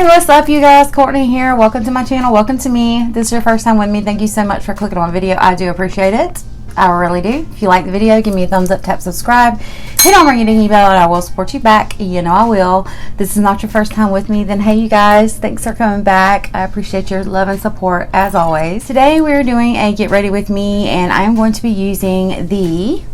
Hey, what's up, you guys? Courtney here. Welcome to my channel. Welcome to me. This is your first time with me. Thank you so much for clicking on my video. I do appreciate it. I really do. If you like the video, give me a thumbs up, tap subscribe, hit on ring ding bell, and I will support you back. You know I will. This is not your first time with me, then hey, you guys, thanks for coming back. I appreciate your love and support as always. Today we're doing a get ready with me, and I am going to be using the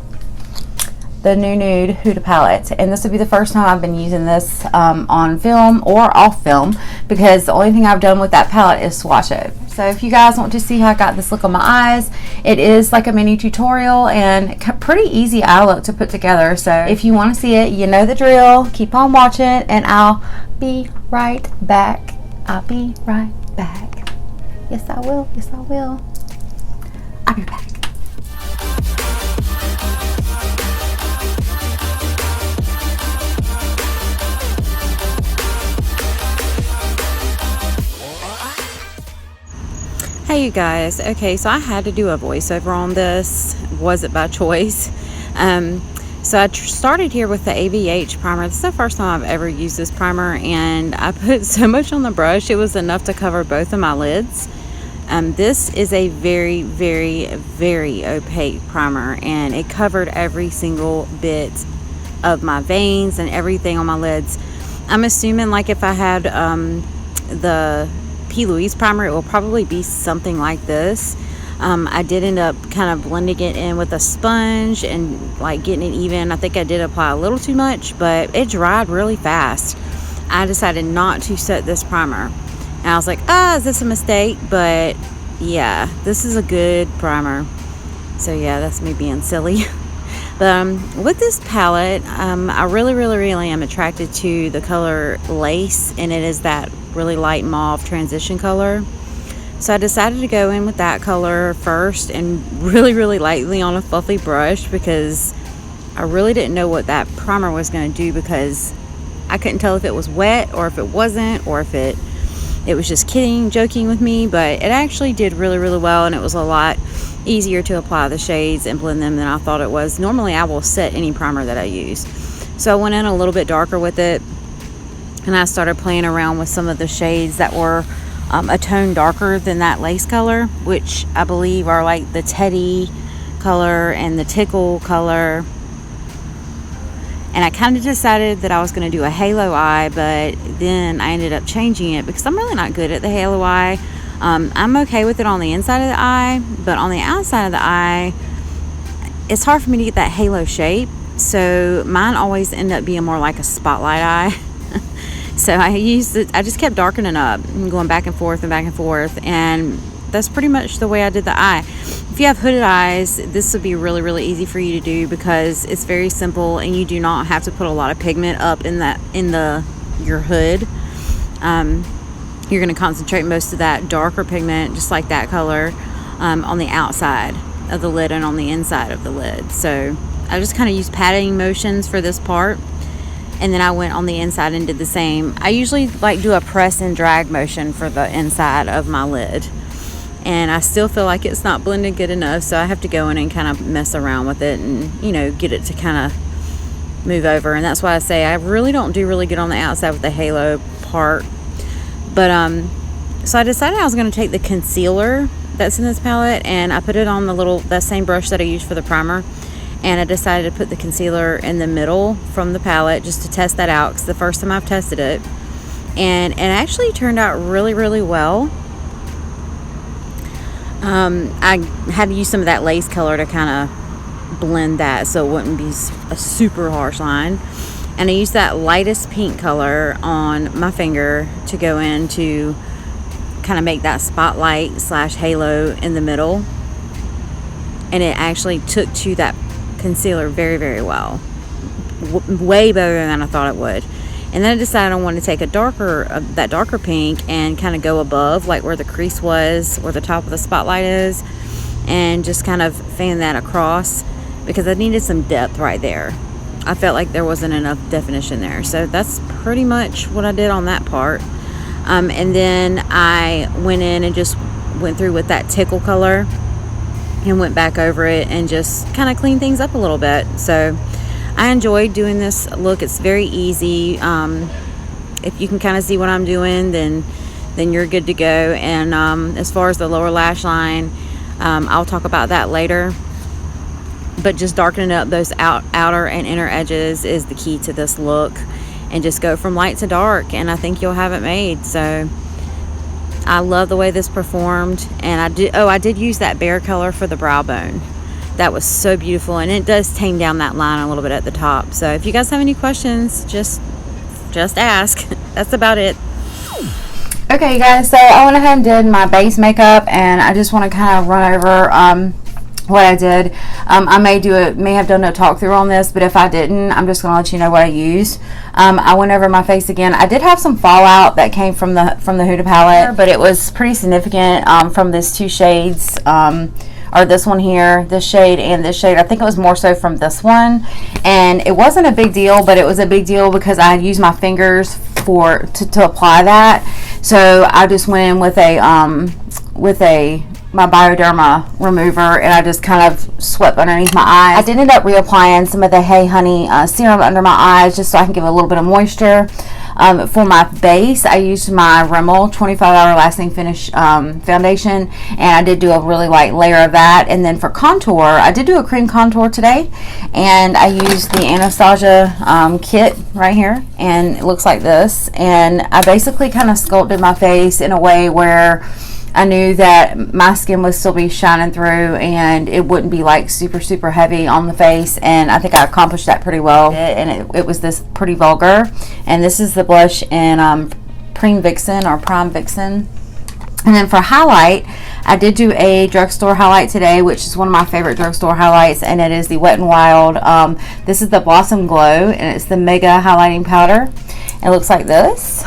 new Nude Huda palette, and this will be the first time I've been using this on film or off film, because the only thing I've done with that palette is swatch it. So if you guys want to see how I got this look on my eyes, it is like a mini tutorial and pretty easy eye look to put together. So if you want to see it, you know the drill. Keep on watching, and I'll be right back. I'll be right back. Yes, I will. Yes, I will. I'll be back. Hey you guys, okay, so I had to do a voiceover on this. Was it by choice? So I started here with the ABH primer. This is the first time I've ever used this primer, and I put so much on the brush it was enough to cover both of my lids. This is a very, very, very opaque primer, and it covered every single bit of my veins and everything on my lids. I'm assuming like if I had the P. Louise primer, it will probably be something like this. I did end up kind of blending it in with a sponge and like getting it even. I think I did apply a little too much, but it dried really fast. I decided not to set this primer, and I was like, is this a mistake? But yeah, this is a good primer. So yeah, that's me being silly. But with this palette, I really am attracted to the color Lace, and it is that really light mauve transition color. So I decided to go in with that color first, and really lightly on a fluffy brush, because I really didn't know what that primer was going to do, because I couldn't tell if it was wet or if it wasn't, or if it was just joking with me. But it actually did really well, and it was a lot easier to apply the shades and blend them than I thought it was. Normally I will set any primer that I use. So I went in a little bit darker with it, and I started playing around with some of the shades that were a tone darker than that Lace color, which I believe are like the Teddy color and the Tickle color. And I kind of decided that I was going to do a halo eye, but then I ended up changing it because I'm really not good at the halo eye. I'm okay with it on the inside of the eye, but on the outside of the eye, it's hard for me to get that halo shape. So mine always end up being more like a spotlight eye. So I just kept darkening up and going back and forth, and that's pretty much the way I did the eye. If you have hooded eyes, this would be really easy for you to do, because it's very simple and you do not have to put a lot of pigment up in your hood. You're going to concentrate most of that darker pigment, just like that color, on the outside of the lid and on the inside of the lid. So I just kind of used patting motions for this part, and then I went on the inside and did the same. I usually like do a press and drag motion for the inside of my lid, and I still feel like it's not blended good enough, so I have to go in and kind of mess around with it and, you know, get it to kind of move over. And that's why I say I really don't do really good on the outside with the halo part. But so I decided I was going to take the concealer that's in this palette, and I put it on that same brush that I used for the primer, and I decided to put the concealer in the middle from the palette just to test that out, because the first time I've tested it, and it actually turned out really well. I had to use some of that Lace color to kind of blend that so it wouldn't be a super harsh line. And I used that lightest pink color on my finger to go in to kind of make that spotlight / halo in the middle. And it actually took to that concealer very well. Way better than I thought it would. And then I decided I wanted to take that darker pink and kind of go above, like where the crease was, where the top of the spotlight is, and just kind of fan that across, because I needed some depth right there. I felt like there wasn't enough definition there. So that's pretty much what I did on that part. And then I went in and just went through with that Tickle color and went back over it and just kind of cleaned things up a little bit. So I enjoyed doing this look. It's very easy. if you can kind of see what I'm doing, then you're good to go. And as far as the lower lash line, I'll talk about that later, but just darkening up those outer and inner edges is the key to this look, and just go from light to dark, and I think you'll have it made. So I love the way this performed. And I did use that Bear color for the brow bone. That was so beautiful, and it does tame down that line a little bit at the top. So if you guys have any questions, just ask. That's about it. Okay, you guys, so I went ahead and did my base makeup, and I just want to kind of run over what I did. I may have done a talk through on this, but if I didn't, I'm just going to let you know what I used. I went over my face again. I did have some fallout that came from the Huda palette, but it was pretty significant from these two shades, or this one here, this shade and this shade. I think it was more so from this one, and it wasn't a big deal, but it was a big deal because I had used my fingers to apply that. So I just went in with my Bioderma remover, and I just kind of swept underneath my eyes. I did end up reapplying some of the Hey Honey serum under my eyes, just so I can give it a little bit of moisture. For my base, I used my Rimmel 25-hour lasting finish foundation, and I did do a really light layer of that. And then for contour, I did do a cream contour today, and I used the Anastasia kit right here, and it looks like this. And I basically kind of sculpted my face in a way where I knew that my skin would still be shining through, and it wouldn't be like super heavy on the face, and I think I accomplished that pretty well. And it was this pretty vulgar. And this is the blush in Prime Vixen. And then for highlight, I did do a drugstore highlight today, which is one of my favorite drugstore highlights, and it is the Wet n Wild. This is the Blossom Glow, and it's the Mega Highlighting Powder. It looks like this.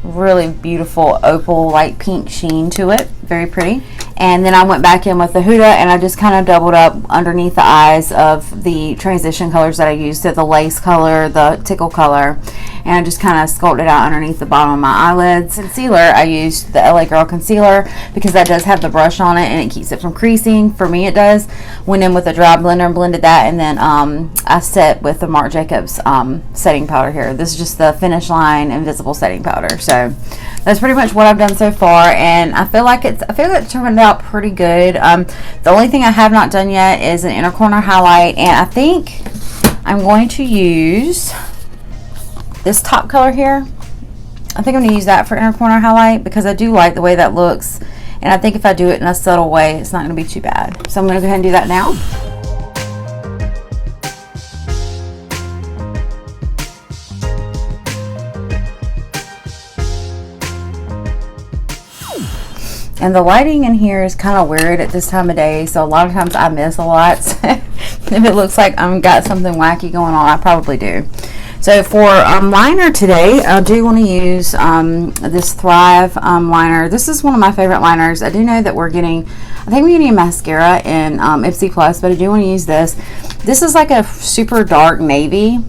Really beautiful opal light pink sheen to it, very pretty. And then I went back in with the Huda, and I just kind of doubled up underneath the eyes of the transition colors that I used, so the lace color, the tickle color, and I just kind of sculpted out underneath the bottom of my eyelids. Concealer, I used the LA Girl concealer because that does have the brush on it, and it keeps it from creasing. For me, it does. Went in with a dry blender and blended that, and then I set with the Marc Jacobs setting powder here. This is just the Finish Line Invisible setting powder. So that's pretty much what I've done so far, and I feel like it turned out pretty good. The only thing I have not done yet is an inner corner highlight, and I think I'm going to use this top color here. I think I'm going to use that for inner corner highlight because I do like the way that looks, and I think if I do it in a subtle way, it's not going to be too bad. So I'm going to go ahead and do that now. And the lighting in here is kind of weird at this time of day, so a lot of times I miss a lot. If it looks like I've got something wacky going on, I probably do. So for liner today, I do want to use this Thrive liner. This is one of my favorite liners. I do know that I think we're getting a mascara in Ipsy Plus, but I do want to use this. This is like a super dark navy,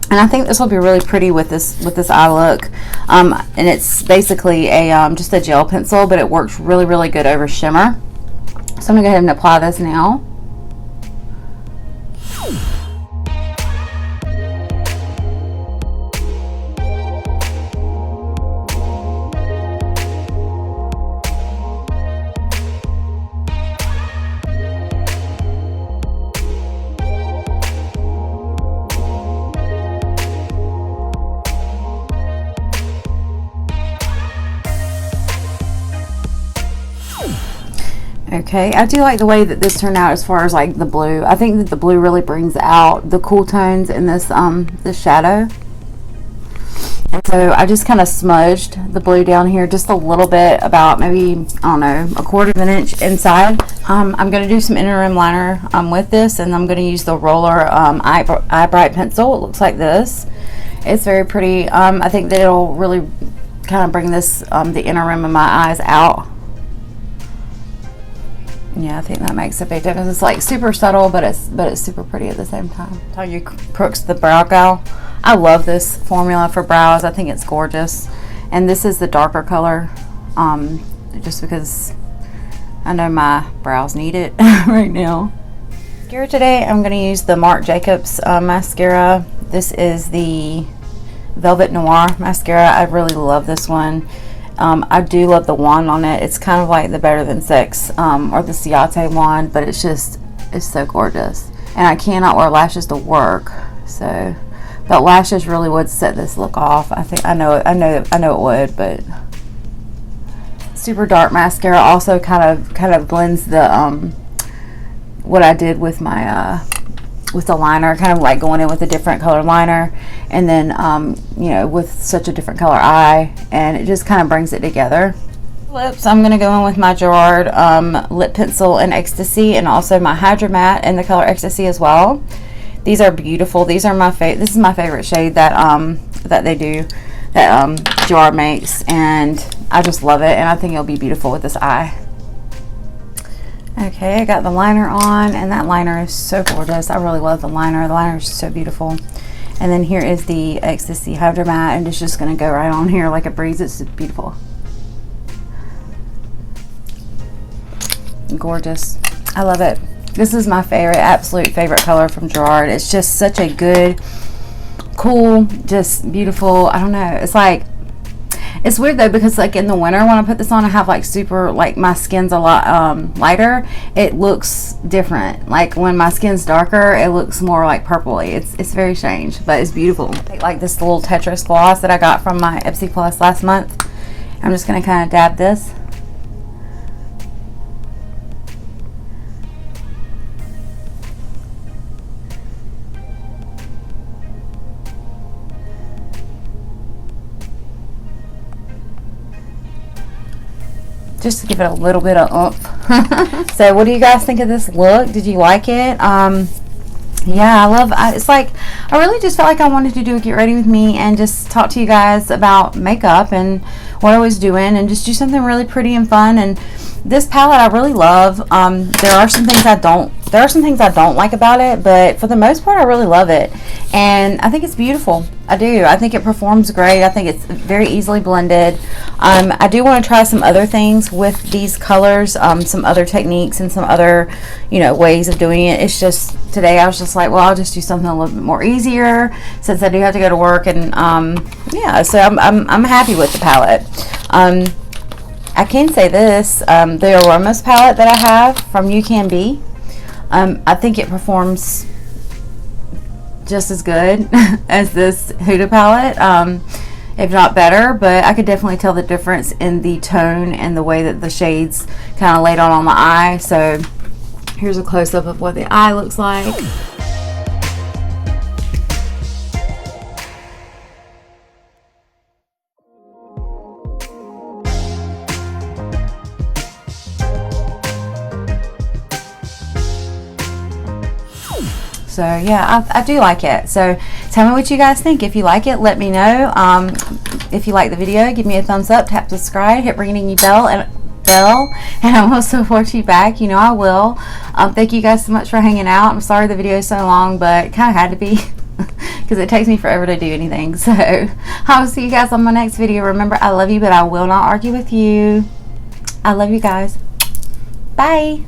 and I think this will be really pretty with this eye look. And it's basically a just a gel pencil, but it works really good over shimmer. So I'm gonna go ahead and apply this now. Okay, I do like the way that this turned out as far as like the blue. I think that the blue really brings out the cool tones in this this shadow. And so I just kind of smudged the blue down here just a little bit, about maybe, I don't know, 1/4 of an inch inside. I'm going to do some inner rim liner with this, and I'm going to use the Roller Eye Bright pencil. It looks like this. It's very pretty. I think that it'll really kind of bring this the inner rim of my eyes out. Yeah, I think that makes a big difference. It's like super subtle, but it's super pretty at the same time. How you Crooks the Brow Gal. I love this formula for brows. I think it's gorgeous. And this is the darker color, just because I know my brows need it right now. Mascara today, I'm going to use the Marc Jacobs mascara. This is the Velvet Noir mascara. I really love this one. I do love the wand on it. It's kind of like the Better Than Sex or the Ciate wand, but it's so gorgeous. And I cannot wear lashes to work, so, but lashes really would set this look off. I know it would, but super dark mascara also kind of blends the what I did with my with the liner, kind of like going in with a different color liner, and then you know, with such a different color eye, and it just kind of brings it together. Lips, I'm going to go in with my Gerard lip pencil in Ecstasy, and also my Hydra Matte in the color Ecstasy as well. These are beautiful. These are my favorite. This is my favorite shade that that they do, that Gerard makes, and I just love it, and I think it'll be beautiful with this eye. Okay, I got the liner on, and that liner is so gorgeous. I really love the liner. The liner is so beautiful. And then here is the Ecstasy Hydra Matte, and it's just going to go right on here like a breeze. It's beautiful. Gorgeous. I love it. This is my favorite, absolute favorite color from Gerard. It's just such a good, cool, just beautiful. I don't know. It's like, it's weird though, because like in the winter when I put this on, I have like super, like my skin's a lot lighter. It looks different. Like when my skin's darker, it looks more like purpley. It's very strange, but it's beautiful. Like this little Tetris gloss that I got from my Ipsy Plus last month. I'm just gonna kind of dab this. Just to give it a little bit of oomph. So what do you guys think of this look? Did you like it? Yeah, it's like, I really just felt like I wanted to do a get ready with me and just talk to you guys about makeup and what I was doing, and just do something really pretty and fun. And this palette I really love. There are some things I don't like about it, but for the most part I really love it, and I think it's beautiful. I do. I think it performs great. I think it's very easily blended. I do want to try some other things with these colors, some other techniques and some other, you know, ways of doing it. It's just today I was just like, well, I'll just do something a little bit more easier since I do have to go to work, and yeah, so I'm happy with the palette. I can say this, the Aromas palette that I have from You Can Be, I think it performs just as good as this Huda palette, if not better, but I could definitely tell the difference in the tone and the way that the shades kind of laid on the eye. So here's a close-up of what the eye looks like. So yeah, I do like it. So tell me what you guys think. If you like it, let me know. If you like the video, give me a thumbs up, tap subscribe, hit ring bell, and I will support you back. You know I will. Thank you guys so much for hanging out. I'm sorry the video is so long, but it kind of had to be because it takes me forever to do anything. So I will see you guys on my next video. Remember, I love you, but I will not argue with you. I love you guys. Bye.